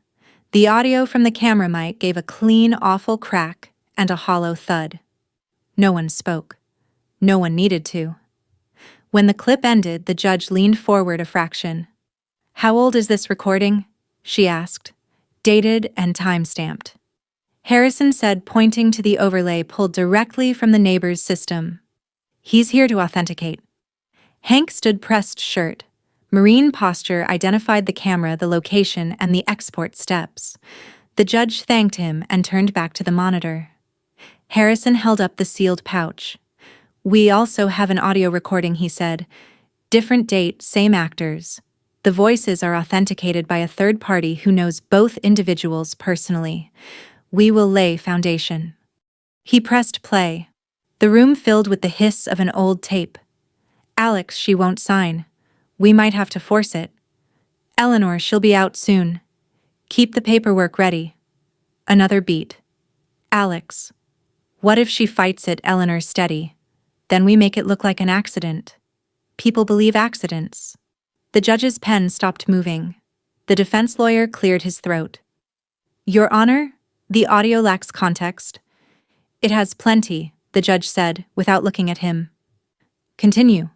The audio from the camera mic gave a clean, awful crack and a hollow thud. No one spoke. No one needed to. When the clip ended, the judge leaned forward a fraction. "How old is this recording?" she asked. "Dated and time-stamped." Harrison said, pointing to the overlay pulled directly from the neighbor's system. "He's here to authenticate." Hank stood pressed shirt. Marine posture identified the camera, the location, and the export steps. The judge thanked him and turned back to the monitor. Harrison held up the sealed pouch. "We also have an audio recording," he said. "Different date, same actors. The voices are authenticated by a third party who knows both individuals personally. We will lay foundation." He pressed play. The room filled with the hiss of an old tape. "Alex, she won't sign. We might have to force it. Eleanor, she'll be out soon. Keep the paperwork ready." Another beat. "Alex. What if she fights it?" Eleanor steady. "Then we make it look like an accident. People believe accidents." The judge's pen stopped moving. The defense lawyer cleared his throat. "Your Honor, the audio lacks context." "It has plenty," the judge said, without looking at him. "Continue."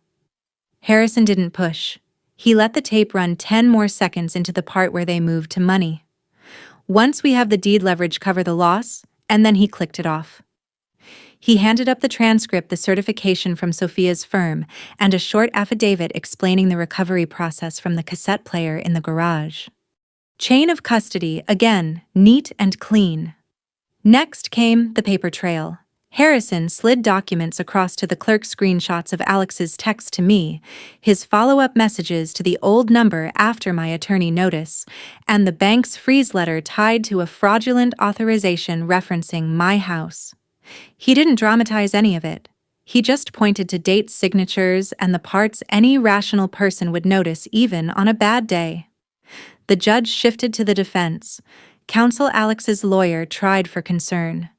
Harrison didn't push. He let the tape run 10 more seconds into the part where they moved to money. "Once we have the deed leverage cover the loss," and then he clicked it off. He handed up the transcript, the certification from Sophia's firm, and a short affidavit explaining the recovery process from the cassette player in the garage. Chain of custody, again, neat and clean. Next came the paper trail. Harrison slid documents across to the clerk, screenshots of Alex's text to me, his follow-up messages to the old number after my attorney notice, and the bank's freeze letter tied to a fraudulent authorization referencing my house. He didn't dramatize any of it. He just pointed to dates, signatures, and the parts any rational person would notice even on a bad day. The judge shifted to the defense. Counsel Alex's lawyer tried for concern.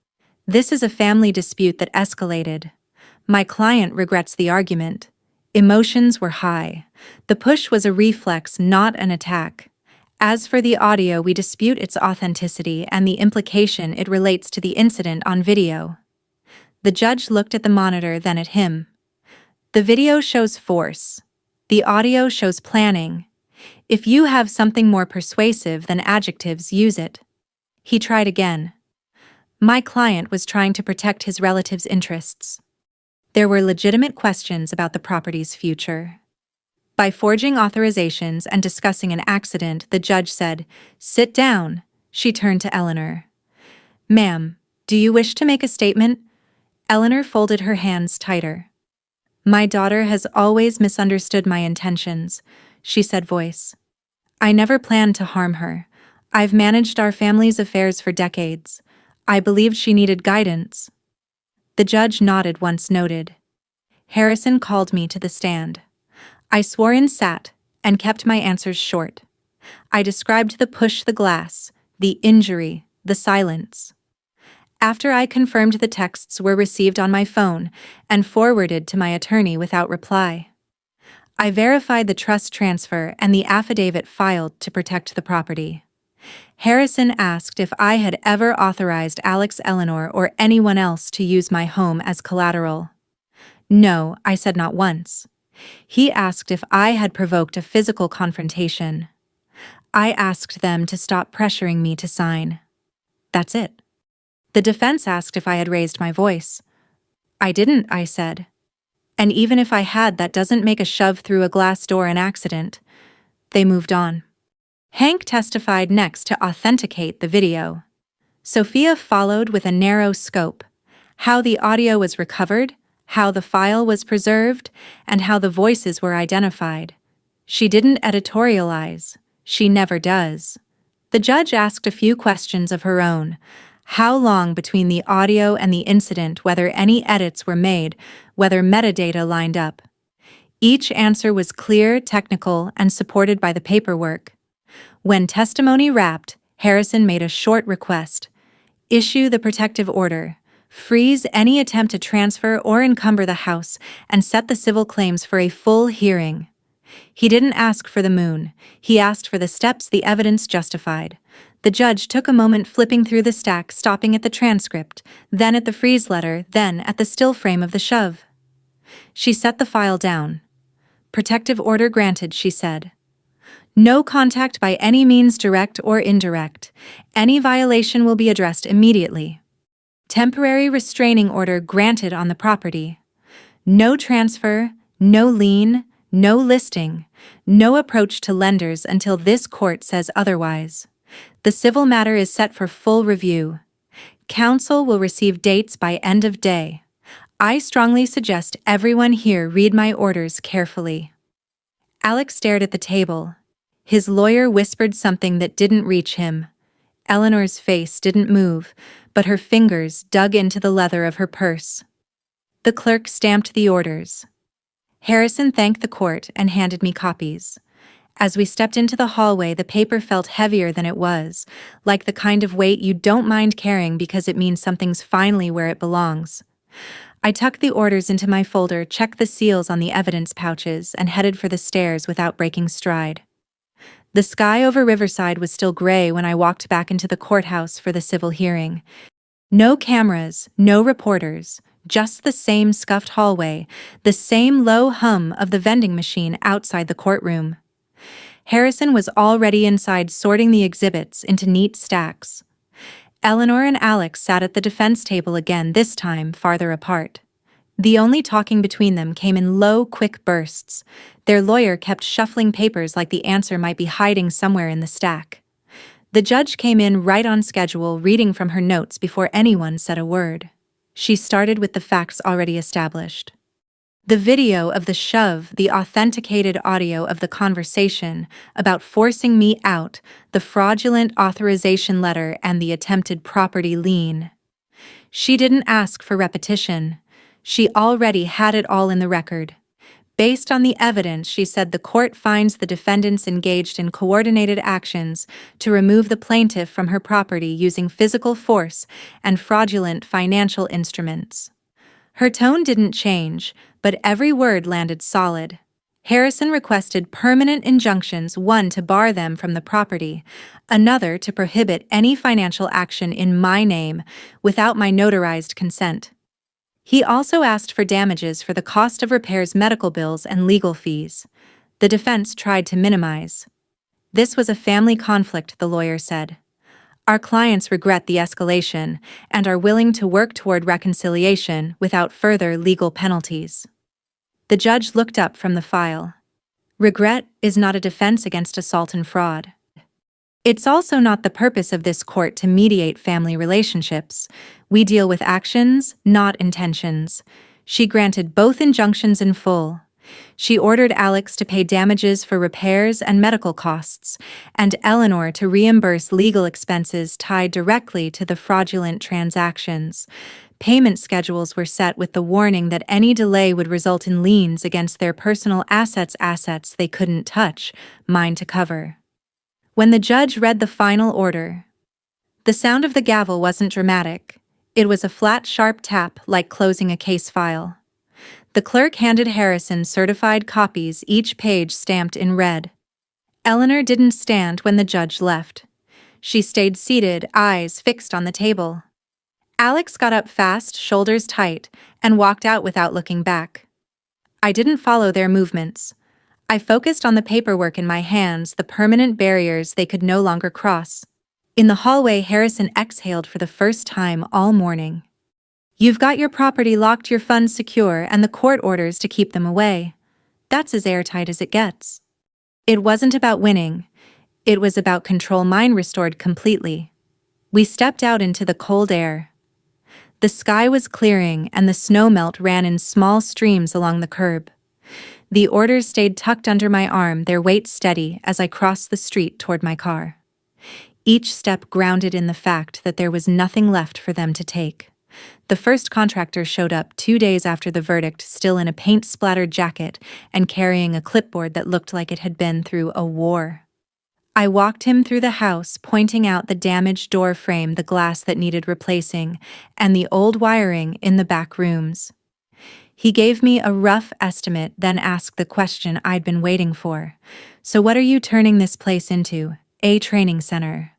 "This is a family dispute that escalated. My client regrets the argument. Emotions were high. The push was a reflex, not an attack. As for the audio, we dispute its authenticity and the implication it relates to the incident on video." The judge looked at the monitor, then at him. "The video shows force. The audio shows planning. If you have something more persuasive than adjectives, use it." He tried again. "My client was trying to protect his relatives' interests. There were legitimate questions about the property's future." By forging authorizations and discussing an accident, the judge said, "Sit down." She turned to Eleanor. "Ma'am, do you wish to make a statement?" Eleanor folded her hands tighter. "My daughter has always misunderstood my intentions," she said, voice. "I never planned to harm her. I've managed our family's affairs for decades. I believed she needed guidance." The judge nodded once noted. Harrison called me to the stand. I swore and sat, and kept my answers short. I described the push, the glass, the injury, the silence. After I confirmed the texts were received on my phone and forwarded to my attorney without reply. I verified the trust transfer and the affidavit filed to protect the property. Harrison asked if I had ever authorized Alex, Eleanor, or anyone else to use my home as collateral. "No," I said, "not once." He asked if I had provoked a physical confrontation. I asked them to stop pressuring me to sign. That's it. The defense asked if I had raised my voice. I didn't, I said. And even if I had, that doesn't make a shove through a glass door an accident. They moved on. Hank testified next to authenticate the video. Sophia followed with a narrow scope: how the audio was recovered, how the file was preserved, and how the voices were identified. She didn't editorialize. She never does. The judge asked a few questions of her own. How long between the audio and the incident, whether any edits were made, whether metadata lined up. Each answer was clear, technical, and supported by the paperwork. When testimony wrapped, Harrison made a short request: issue the protective order, freeze any attempt to transfer or encumber the house, and set the civil claims for a full hearing. He didn't ask for the moon. He asked for the steps the evidence justified. The judge took a moment flipping through the stack, stopping at the transcript, then at the freeze letter, then at the still frame of the shove. She set the file down. Protective order granted, she said. No contact by any means, direct or indirect. Any violation will be addressed immediately. Temporary restraining order granted on the property. No transfer, no lien, no listing, no approach to lenders until this court says otherwise. The civil matter is set for full review. Counsel will receive dates by end of day. I strongly suggest everyone here read my orders carefully. Alex stared at the table. His lawyer whispered something that didn't reach him. Eleanor's face didn't move, but her fingers dug into the leather of her purse. The clerk stamped the orders. Harrison thanked the court and handed me copies. As we stepped into the hallway, the paper felt heavier than it was, like the kind of weight you don't mind carrying because it means something's finally where it belongs. I tucked the orders into my folder, checked the seals on the evidence pouches, and headed for the stairs without breaking stride. The sky over Riverside was still gray when I walked back into the courthouse for the civil hearing. No cameras, no reporters, just the same scuffed hallway, the same low hum of the vending machine outside the courtroom. Harrison was already inside, sorting the exhibits into neat stacks. Eleanor and Alex sat at the defense table again, this time farther apart. The only talking between them came in low, quick bursts. Their lawyer kept shuffling papers like the answer might be hiding somewhere in the stack. The judge came in right on schedule, reading from her notes before anyone said a word. She started with the facts already established. The video of the shove, the authenticated audio of the conversation about forcing me out, the fraudulent authorization letter, and the attempted property lien. She didn't ask for repetition. She already had it all in the record. Based on the evidence, she said the court finds the defendants engaged in coordinated actions to remove the plaintiff from her property using physical force and fraudulent financial instruments. Her tone didn't change, but every word landed solid. Harrison requested permanent injunctions, one to bar them from the property, another to prohibit any financial action in my name without my notarized consent. He also asked for damages for the cost of repairs, medical bills, and legal fees. The defense tried to minimize. This was a family conflict, the lawyer said. Our clients regret the escalation and are willing to work toward reconciliation without further legal penalties. The judge looked up from the file. Regret is not a defense against assault and fraud. It's also not the purpose of this court to mediate family relationships. We deal with actions, not intentions. She granted both injunctions in full. She ordered Alex to pay damages for repairs and medical costs, and Eleanor to reimburse legal expenses tied directly to the fraudulent transactions. Payment schedules were set with the warning that any delay would result in liens against their personal assets they couldn't touch, mine to cover. When the judge read the final order, the sound of the gavel wasn't dramatic. It was a flat, sharp tap, like closing a case file. The clerk handed Harrison certified copies, each page stamped in red. Eleanor didn't stand when the judge left. She stayed seated, eyes fixed on the table. Alex got up fast, shoulders tight, and walked out without looking back. I didn't follow their movements. I focused on the paperwork in my hands, the permanent barriers they could no longer cross. In the hallway, Harrison exhaled for the first time all morning. "You've got your property locked, your funds secure, and the court orders to keep them away. That's as airtight as it gets." It wasn't about winning. It was about control. Mine restored completely. We stepped out into the cold air. The sky was clearing and the snow melt ran in small streams along the curb. The orders stayed tucked under my arm, their weight steady as I crossed the street toward my car. Each step grounded in the fact that there was nothing left for them to take. The first contractor showed up 2 days after the verdict, still in a paint-splattered jacket and carrying a clipboard that looked like it had been through a war. I walked him through the house, pointing out the damaged door frame, the glass that needed replacing, and the old wiring in the back rooms. He gave me a rough estimate, then asked the question I'd been waiting for. "So what are you turning this place into?" "A training center."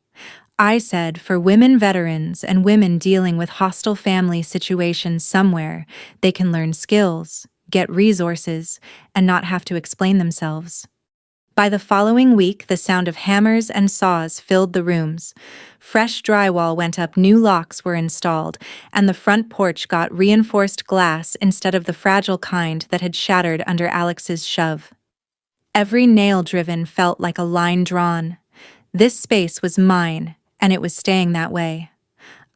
I said, "For women veterans and women dealing with hostile family situations somewhere they can learn skills, get resources, and not have to explain themselves." By the following week, the sound of hammers and saws filled the rooms. Fresh drywall went up, new locks were installed, and the front porch got reinforced glass instead of the fragile kind that had shattered under Alex's shove. Every nail driven felt like a line drawn. This space was mine, and it was staying that way.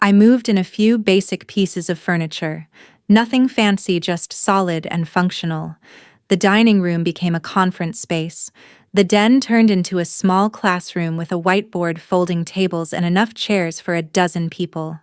I moved in a few basic pieces of furniture. Nothing fancy, just solid and functional. The dining room became a conference space. The den turned into a small classroom with a whiteboard, folding tables, and enough chairs for 12 people.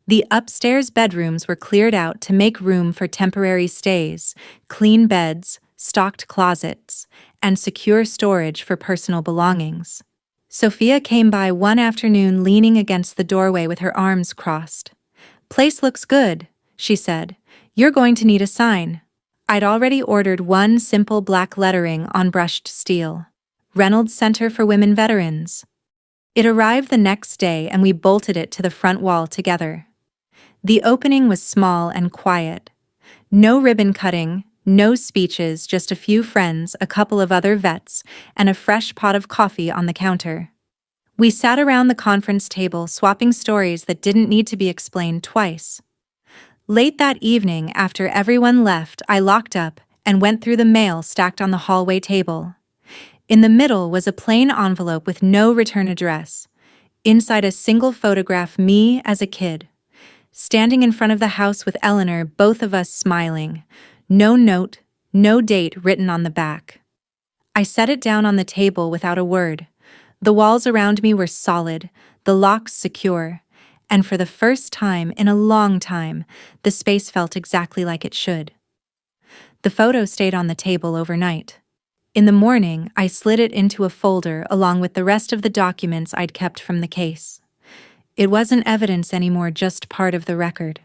The upstairs bedrooms were cleared out to make room for temporary stays, clean beds, stocked closets, and secure storage for personal belongings. Sophia came by one afternoon leaning against the doorway with her arms crossed. "Place looks good," she said. "You're going to need a sign." I'd already ordered one simple black lettering on brushed steel. "Reynolds Center for Women Veterans." It arrived the next day and we bolted it to the front wall together. The opening was small and quiet. No ribbon cutting, no speeches, just a few friends, a couple of other vets, and a fresh pot of coffee on the counter. We sat around the conference table, swapping stories that didn't need to be explained twice. Late that evening, after everyone left, I locked up and went through the mail stacked on the hallway table. In the middle was a plain envelope with no return address. Inside, a single photograph, me as a kid, standing in front of the house with Eleanor, both of us smiling. No note, no date written on the back. I set it down on the table without a word. The walls around me were solid, the locks secure, and for the first time in a long time, the space felt exactly like it should. The photo stayed on the table overnight. In the morning, I slid it into a folder along with the rest of the documents I'd kept from the case. It wasn't evidence anymore, just part of the record.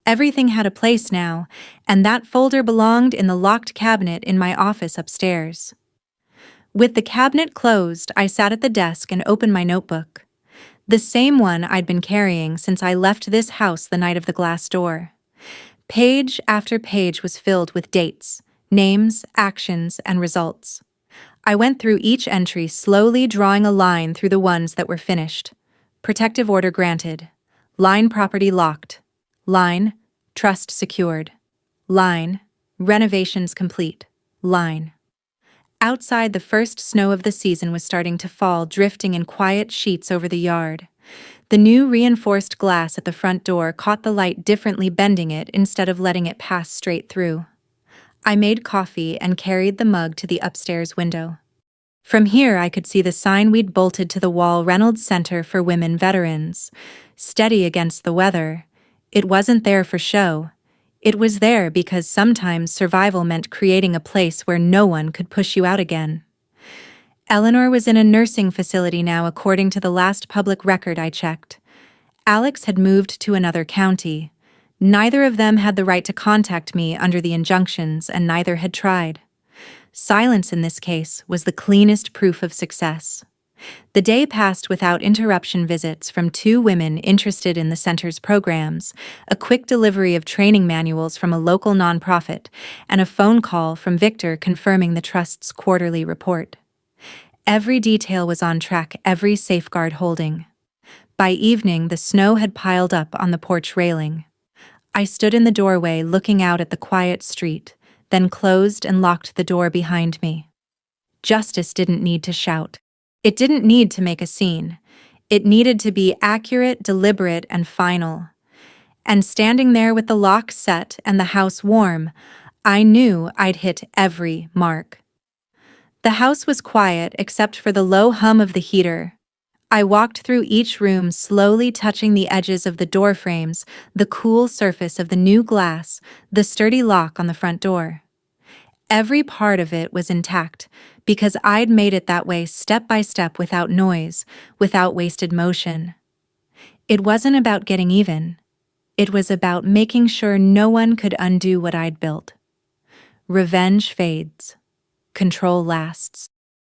Everything had a place now, and that folder belonged in the locked cabinet in my office upstairs. With the cabinet closed, I sat at the desk and opened my notebook. The same one I'd been carrying since I left this house the night of the glass door. Page after page was filled with dates, names, actions, and results. I went through each entry, slowly drawing a line through the ones that were finished. Protective order granted. Line, property locked. Line, trust secured. Line, renovations complete. Line. Outside, the first snow of the season was starting to fall, drifting in quiet sheets over the yard. The new reinforced glass at the front door caught the light differently, bending it instead of letting it pass straight through. I made coffee and carried the mug to the upstairs window. From here, I could see the sign we'd bolted to the wall, "Reynolds Center for Women Veterans." Steady against the weather. It wasn't there for show. It was there because sometimes survival meant creating a place where no one could push you out again. Eleanor was in a nursing facility now, according to the last public record I checked. Alex had moved to another county. Neither of them had the right to contact me under the injunctions, and neither had tried. Silence in this case was the cleanest proof of success. The day passed without interruption. Visits from two women interested in the center's programs, a quick delivery of training manuals from a local nonprofit, and a phone call from Victor confirming the trust's quarterly report. Every detail was on track, every safeguard holding. By evening, the snow had piled up on the porch railing. I stood in the doorway looking out at the quiet street, then closed and locked the door behind me. Justice didn't need to shout. It didn't need to make a scene. It needed to be accurate, deliberate, and final. And standing there with the lock set and the house warm, I knew I'd hit every mark. The house was quiet except for the low hum of the heater. I walked through each room, slowly touching the edges of the door frames, the cool surface of the new glass, the sturdy lock on the front door. Every part of it was intact, because I'd made it that way step by step, without noise, without wasted motion. It wasn't about getting even. It was about making sure no one could undo what I'd built. Revenge fades. Control lasts.